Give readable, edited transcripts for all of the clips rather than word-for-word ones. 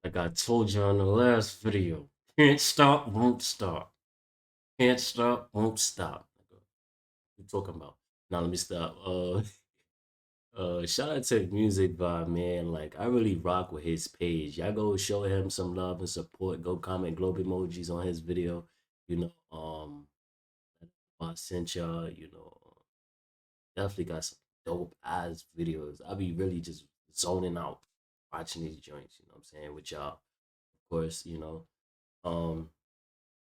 Like I told you on the last video, can't stop, won't stop. Can't stop, won't stop. What you talking about? Now let me stop. Shout out to Music Vibe, man. Like I really rock with his page. Y'all go show him some love and support. Go comment globe emojis on his video. You know, I sent y'all. Definitely got some dope ass videos. I be really just zoning out watching these joints. You know what I'm saying with y'all. Of course, um,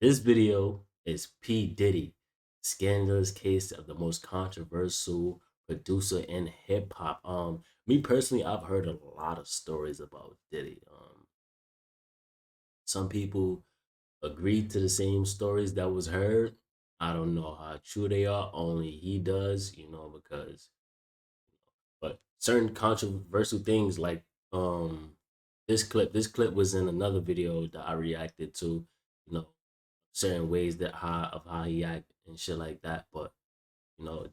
this video is P Diddy, scandalous case of the most controversial producer in hip hop. Me personally, I've heard a lot of stories about Diddy. Some people agreed to the same stories that was heard. I don't know how true they are. Only he does, because but certain controversial things like this clip was in another video that I reacted to, you know, certain ways that how he act and shit like that. But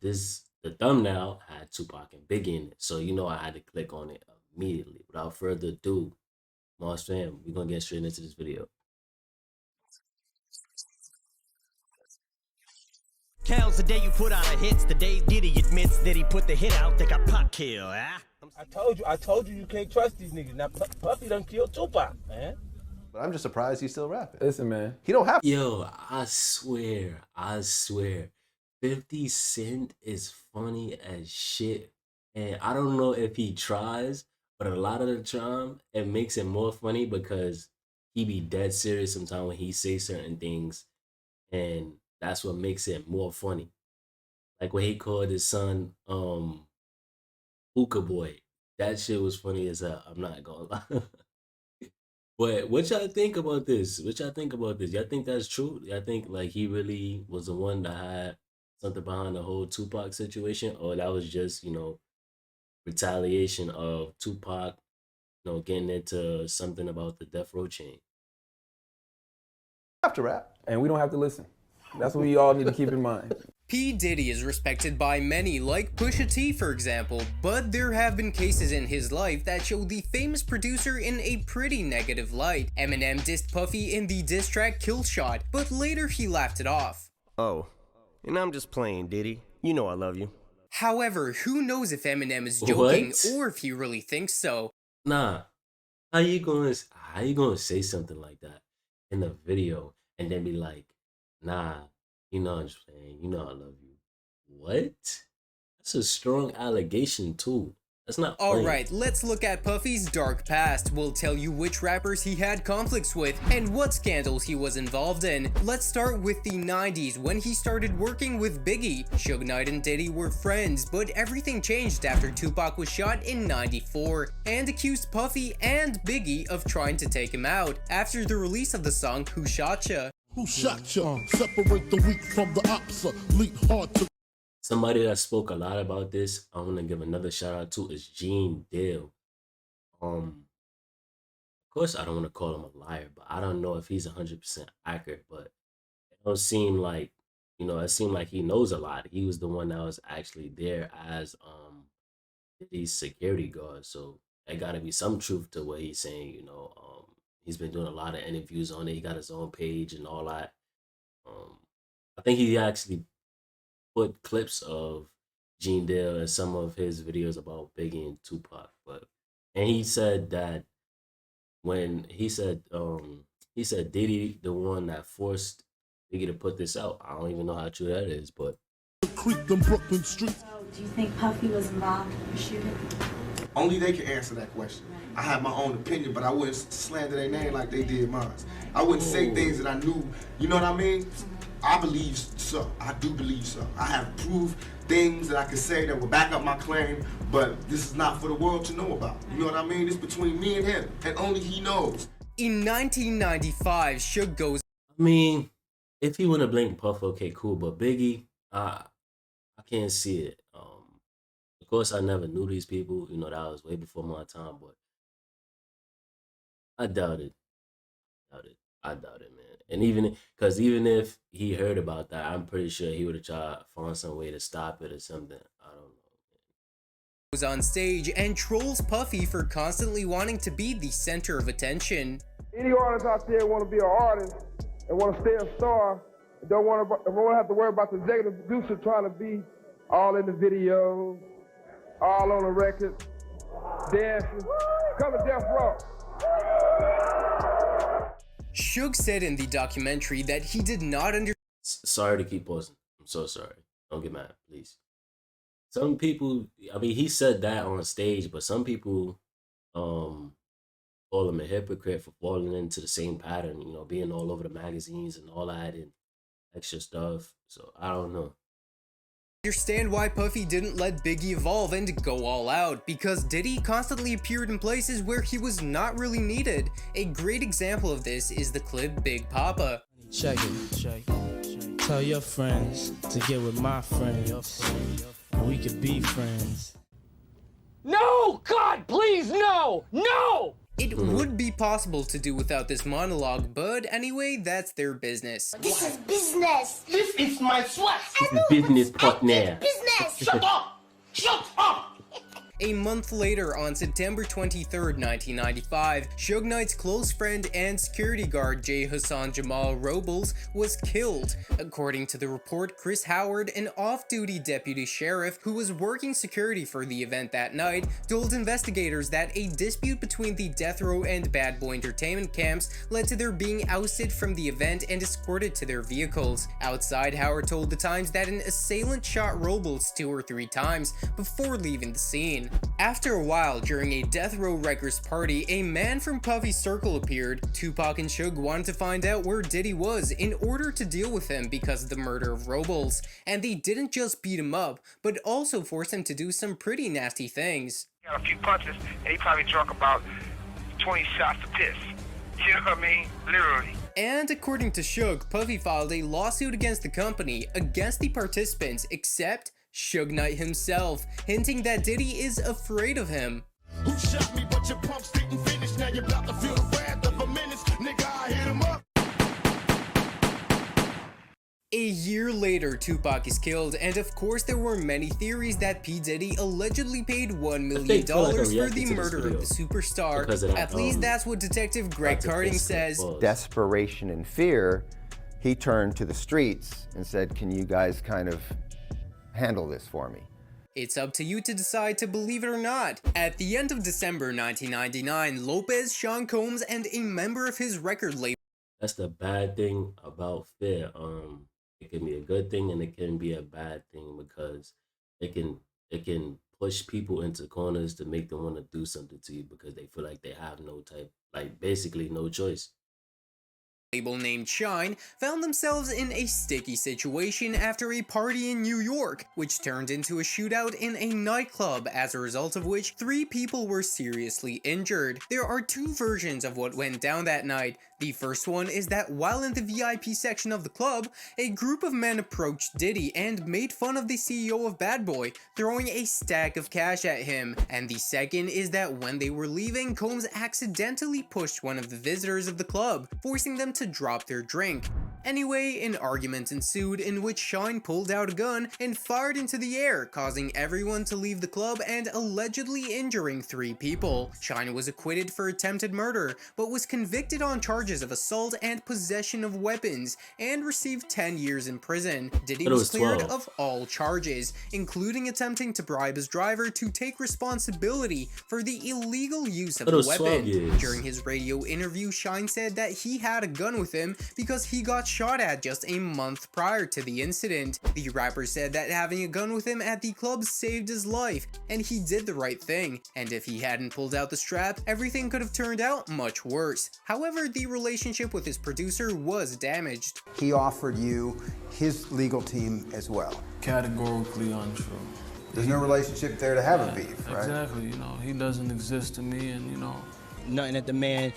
this the thumbnail had Tupac and Biggie in it. So I had to click on it immediately. Without further ado, Moss fam, we're gonna get straight into this video. Counts the day you put out a hits, the day Diddy admits that he put the hit out, they got Pop kill, ah? I told you can't trust these niggas. Now Puffy done killed Tupac, man. But I'm just surprised he's still rapping. Listen, man. He don't have. Yo, I swear, 50 Cent is funny as shit. And I don't know if he tries, but a lot of the time it makes it more funny because he be dead serious sometimes when he say certain things, and that's what makes it more funny. Like when he called his son Hookah Boy. That shit was funny as hell. I'm not gonna lie. But what y'all think about this? What y'all think about this? Y'all think that's true? Y'all think like he really was the one that had something behind the whole Tupac situation, or that was just retaliation of Tupac, getting into something about the death row chain? Have to rap. And we don't have to listen. That's what we all need to keep in mind. P. Diddy is respected by many, like Pusha T for example, but there have been cases in his life that show the famous producer in a pretty negative light. Eminem dissed Puffy in the diss track Kill Shot, but later he laughed it off. Oh, and I'm just playing, Diddy. You know I love you. However, who knows if Eminem is joking What? or if he really thinks so. Nah. How you gonna say something like that in a video and then be like, nah, I'm just saying, I love you. What? That's a strong allegation too. That's not playing. Alright, let's look at Puffy's dark past. We'll tell you which rappers he had conflicts with and what scandals he was involved in. Let's start with the 90s when he started working with Biggie. Suge Knight and Diddy were friends, but everything changed after Tupac was shot in 94 and accused Puffy and Biggie of trying to take him out after the release of the song Who Shot Ya. Who shot ya? Separate the weak from the obsolete. Hard to. Somebody that spoke a lot about this, I want to give another shout out to is Gene Deal. Of course, I don't want to call him a liar, but I don't know if he's 100% accurate. But it don't seem like, it seemed like he knows a lot. He was the one that was actually there as these security guards, so there got to be some truth to what he's saying. He's been doing a lot of interviews on it. He got his own page and all that. I think he actually put clips of Gene Dale in some of his videos about Biggie and Tupac. And he said that when he said Diddy the one that forced Biggie to put this out. I don't even know how true that is, but Creek them Brooklyn streets. So, do you think Puffy was involved in the shooting? Only they can answer that question. I have my own opinion, but I wouldn't slander their name like they did mine. I wouldn't say things that I knew, you know what I mean? I believe so. I do believe so. I have proved things that I can say that will back up my claim, but this is not for the world to know about. You know what I mean? It's between me and him, and only he knows. In 1995, Suge goes, I mean, if he want to blame Puff, okay, cool. But Biggie, I can't see it. Of course, I never knew these people. That was way before my time. But I doubt it. I doubt it, man. And even if he heard about that, I'm pretty sure he would have tried to find some way to stop it or something. I don't know. Was on stage and trolls Puffy for constantly wanting to be the center of attention. Any artist out there want to be an artist and want to stay a star, and don't want to have to worry about the executive producer trying to be all in the videos, all on the record, dancing. Come to Death Row. Suge said in the documentary that he did not understand. Sorry to keep pausing. I'm so sorry. Don't get mad, please. Some people, I mean, he said that on stage, but some people call him a hypocrite for falling into the same pattern, you know, being all over the magazines and all that and extra stuff. So I don't know. Understand why Puffy didn't let Biggie evolve and go all out, because Diddy constantly appeared in places where he was not really needed. A great example of this is the clip Big Papa. Check it. Tell your friends to get with my friends. We could be friends. No! God, please, no! No! It would be possible to do without this monologue, but anyway, that's their business. This is business. This is my sweat. Business partner. Business. Shut up! Shut up! A month later, on September 23rd, 1995, Suge Knight's close friend and security guard J. Hassan Jamal Robles was killed. According to the report, Chris Howard, an off-duty deputy sheriff who was working security for the event that night, told investigators that a dispute between the Death Row and Bad Boy Entertainment camps led to their being ousted from the event and escorted to their vehicles. Outside, Howard told the Times that an assailant shot Robles 2 or 3 times before leaving the scene. After a while, during a Death Row Records party, a man from Puffy's circle appeared. Tupac and Suge wanted to find out where Diddy was in order to deal with him because of the murder of Robles, and they didn't just beat him up, but also forced him to do some pretty nasty things. He got a few punches, and he probably drunk about 20 shots of piss. You know what I mean? Literally. And according to Suge, Puffy filed a lawsuit against the company, against the participants, except Suge Knight himself, hinting that Diddy is afraid of him. Who shot me, but your pumps didn't finish. Now you're about to feel the wrath of a menace. Nigga, I hit him up. A year later, Tupac is killed, and of course there were many theories that P. Diddy allegedly paid $1 million for the murder of the superstar. At least that's what Detective Greg Carding says. Desperation and fear, he turned to the streets and said, can you guys kind of handle this for me? It's up to you to decide to believe it or not. At the end of December 1999, Lopez, Sean Combs, and a member of his record label. That's the bad thing about fear. It can be a good thing and it can be a bad thing because it can push people into corners to make them want to do something to you because they feel like they have basically no choice. Label named Shine found themselves in a sticky situation after a party in New York, which turned into a shootout in a nightclub, as a result of which 3 people were seriously injured. There are 2 versions of what went down that night. The first one is that while in the VIP section of the club, a group of men approached Diddy and made fun of the CEO of Bad Boy, throwing a stack of cash at him. And the second is that when they were leaving, Combs accidentally pushed one of the visitors of the club, forcing them to drop their drink. Anyway, an argument ensued in which Shine pulled out a gun and fired into the air, causing everyone to leave the club and allegedly injuring 3 people. Shine was acquitted for attempted murder, but was convicted on charges of assault and possession of weapons, and received 10 years in prison. Diddy was cleared of all charges, including attempting to bribe his driver to take responsibility for the illegal use of the weapon. During his radio interview, Shine said that he had a gun with him because he got shot at just a month prior to the incident. The rapper said that having a gun with him at the club saved his life, and he did the right thing, and if he hadn't pulled out the strap, everything could have turned out much worse. However, the relationship with his producer was damaged. He offered you his legal team as well. Categorically untrue. There's no relationship there to have a beef, right? Exactly, you know, he doesn't exist to me, and you know. Nothing that the man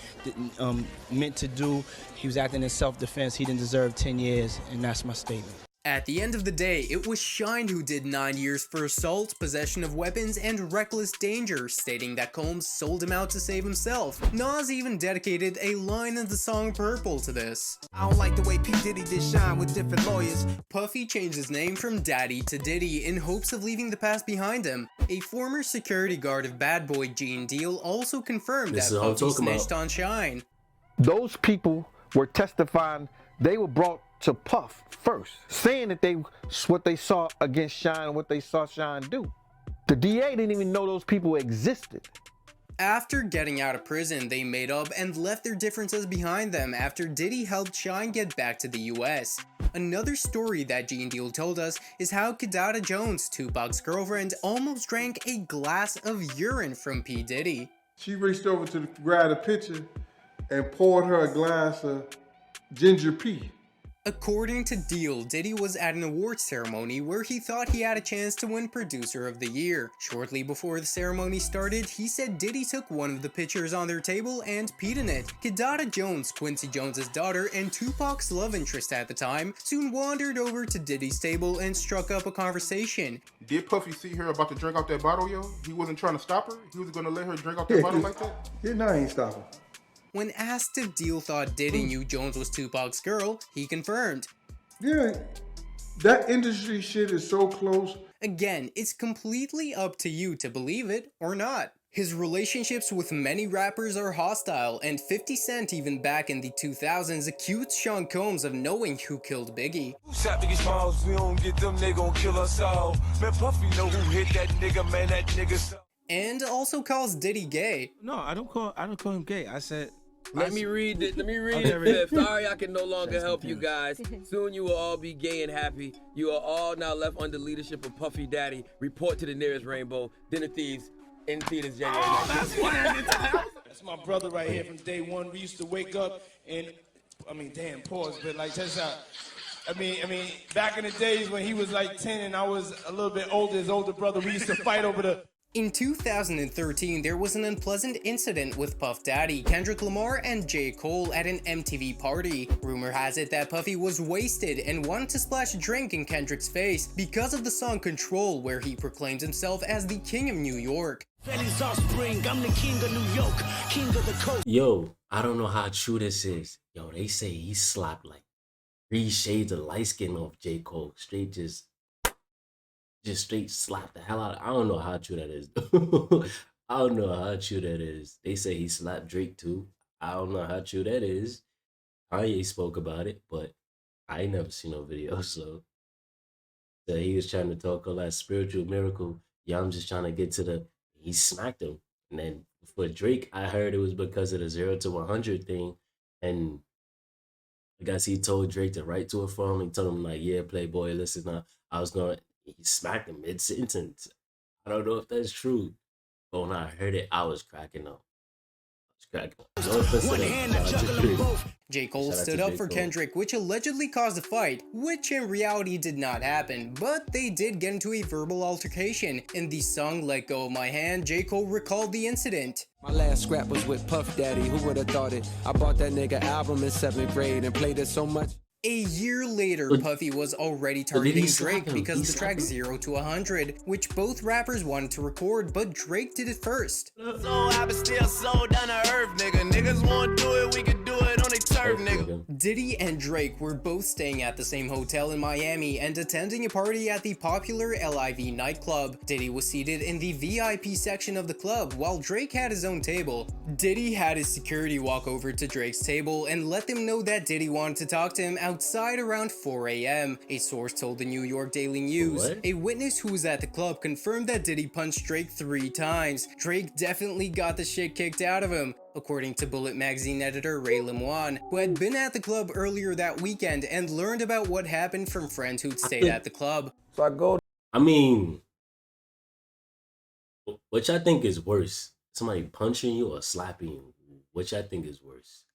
meant to do. He was acting in self-defense. He didn't deserve 10 years, and that's my statement. At the end of the day, it was Shine who did 9 years for assault, possession of weapons, and reckless danger, stating that Combs sold him out to save himself. Nas even dedicated a line in the song Purple to this. I don't like the way P. Diddy did Shine with different lawyers. Puffy changed his name from Daddy to Diddy in hopes of leaving the past behind him. A former security guard of Bad Boy Gene Deal also confirmed that Puffy snitched on Shine. Those people were testifying, they were brought to Puff first, saying that what they saw against Shine and what they saw Shine do. The DA didn't even know those people existed. After getting out of prison, they made up and left their differences behind them after Diddy helped Shine get back to the US. Another story that Gene Deal told us is how Kidada Jones, Tupac's girlfriend, almost drank a glass of urine from P. Diddy. She reached over to grab a pitcher and poured her a glass of ginger pea. According to Deal, Diddy was at an awards ceremony where he thought he had a chance to win Producer of the Year. Shortly before the ceremony started, he said Diddy took one of the pitchers on their table and peed in it. Kidada Jones, Quincy Jones's daughter and Tupac's love interest at the time, soon wandered over to Diddy's table and struck up a conversation. Did Puffy see her about to drink out that bottle, yo? He wasn't trying to stop her? He was gonna let her drink out that bottle like that? Yeah, no, I ain't stopping. When asked if Deal thought Diddy knew Jones was Tupac's girl, he confirmed. Yeah, that industry shit is so close. Again, it's completely up to you to believe it or not. His relationships with many rappers are hostile, and 50 Cent even back in the 2000s accused Sean Combs of knowing who killed Biggie. Shot Biggie Smalls, we don't get them, they gon' kill us all. Man, Puffy know who hit that nigga, man, that nigga so. And also calls Diddy gay. No, I don't call him gay. I said, let me read it. Sorry, I can no longer help you guys. Soon you will all be gay and happy. You are all now left under leadership of Puffy Daddy. Report to the nearest rainbow. Dinner Thieves in theaters January 19th. That's my brother right here from day one. We used to wake up and, damn, pause, but like, check this out. Back in the days when he was like 10 and I was a little bit older, his older brother, we used to fight over the... In 2013, there was an unpleasant incident with Puff Daddy, Kendrick Lamar, and J. Cole at an MTV party. Rumor has it that Puffy was wasted and wanted to splash a drink in Kendrick's face because of the song Control, where he proclaims himself as the King of New York. Yo, I don't know how true this is. Yo, they say he slapped like 3 shades of light skin off J. Cole. Just straight slap the hell out of it. I don't know how true that is. I don't know how true that is. They say he slapped Drake too. I don't know how true that is. Kanye spoke about it, but I ain't never seen no video, so he was trying to talk all that spiritual miracle. Yeah, I'm just trying to get to he smacked him. And then for Drake, I heard it was because of the 0 to 100 thing. And I guess he told Drake to write to a phone. He told him like, yeah, Playboy, listen, he smacked him mid-sentence. I don't know if that's true, but when I heard it, I was cracking up. J. Cole stood up for Kendrick, which allegedly caused a fight, which in reality did not happen, but they did get into a verbal altercation. In the song Let Go of My Hand, J. Cole recalled the incident. My last scrap was with Puff Daddy, who would have thought it? I bought that nigga album in 7th grade and played it so much. A year later, Puffy was already targeting Drake because of the track 0 to 100, which both rappers wanted to record, but Drake did it first. So I been still so down to earth, nigga. Niggas wanna do it, we can do it on their turf, nigga. Diddy and Drake were both staying at the same hotel in Miami and attending a party at the popular LIV nightclub. Diddy was seated in the VIP section of the club, while Drake had his own table. Diddy had his security walk over to Drake's table and let them know that Diddy wanted to talk to him outside around 4 a.m. A source told the New York Daily News. What? A witness who was at the club confirmed that Diddy punched Drake 3 times. Drake definitely got the shit kicked out of him, according to Bullet magazine editor Ray Lemoine, who had been at the club earlier that weekend and learned about what happened from friends who'd stayed at the club. So which I think is worse? Somebody punching you or slapping you? Which I think is worse?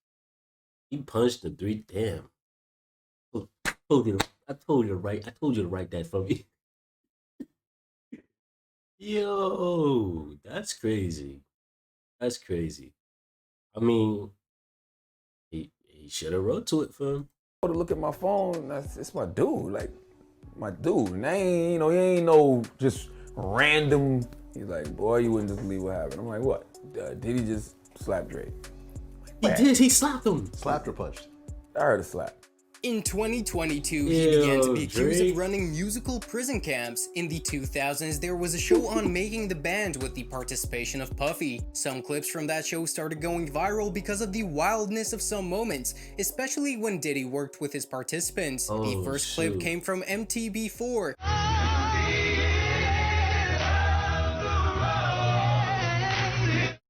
He punched the 3, damn. I told you to write that for me. Yo, that's crazy. That's crazy. He should have wrote to it for him. To look at my phone, it's my dude. Like, my dude, and they ain't, you know, he ain't no just random. He's like, boy, you wouldn't just believe what happened. I'm like, what? Did he just slap Drake? He did. He slapped him. Slapped or punched? I heard a slap. In 2022, he began to be accused Drake. of running musical prison camps. In the 2000s, there was a show on Making the Band with the participation of Puffy. Some clips from that show started going viral because of the wildness of some moments, especially when Diddy worked with his participants. The first clip came from MTV4.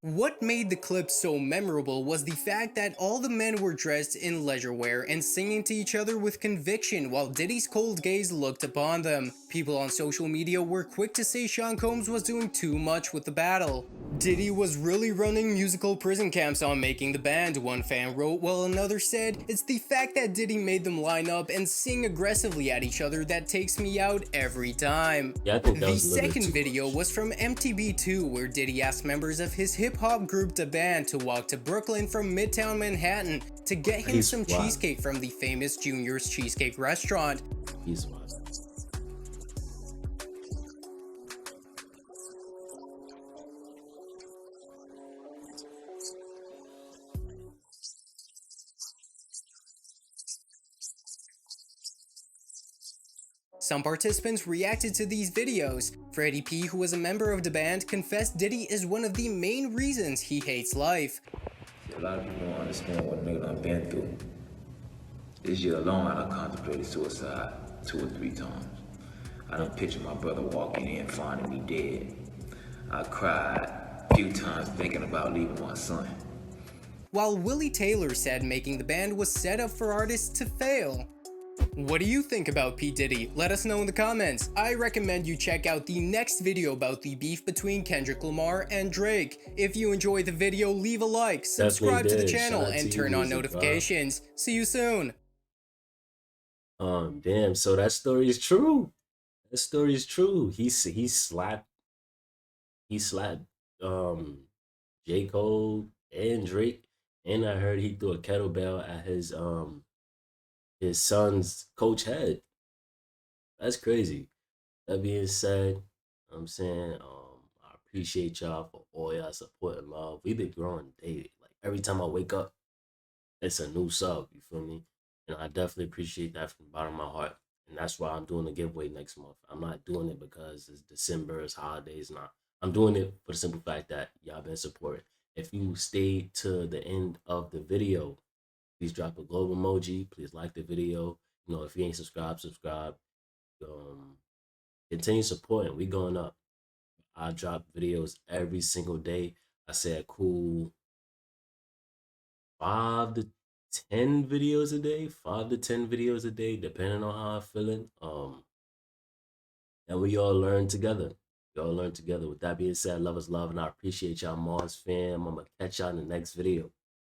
What made the clip so memorable was the fact that all the men were dressed in leisure wear and singing to each other with conviction while Diddy's cold gaze looked upon them. People on social media were quick to say Sean Combs was doing too much with the battle. Diddy was really running musical prison camps on Making the Band, one fan wrote, while another said, it's the fact that Diddy made them line up and sing aggressively at each other that takes me out every time. Yeah, I think that The was a little second too video much. was from MTV2, where Diddy asked members of his hip-hop group The Band to walk to Brooklyn from Midtown Manhattan to get him He's some wild. cheesecake from the famous Junior's Cheesecake restaurant. He's wild. Some participants reacted to these videos. Freddie P, who was a member of the band, confessed Diddy is one of the main reasons he hates life. A lot of people don't understand what nigga done been through. This year alone, I done contemplated suicide 2 or 3 times. I done pictured my brother walking in, finding me dead. I cried a few times thinking about leaving my son. While Willie Taylor said Making the Band was set up for artists to fail. What do you think about P. Diddy? Let us know in the comments. I recommend you check out the next video about the beef between Kendrick Lamar and Drake. If you enjoyed the video, leave a like, subscribe to the did. channel, Shout out and to you, turn on Music notifications. See you soon. Damn. So that story is true. That story is true. He slapped J. Cole and Drake, and I heard he threw a kettlebell at his son's coach head. That's crazy. That being said, I'm saying I appreciate y'all for all y'all support and love. We've been growing daily. Like every time I wake up, it's a new sub. You feel me? And I definitely appreciate that from the bottom of my heart. And that's why I'm doing a giveaway next month. I'm not doing it because it's December, it's holidays. Nah, I'm doing it for the simple fact that y'all been supporting. If you stayed to the end of the video, please drop a globe emoji. Please like the video. You know, if you ain't subscribed, subscribe. Continue supporting. We going up. I drop videos every single day. I say a cool 5 to 10 videos a day. 5 to 10 videos a day, depending on how I'm feeling. And we all learn together. We all learn together. With that being said, love is love, and I appreciate y'all, Mars fam. I'm gonna catch y'all in the next video.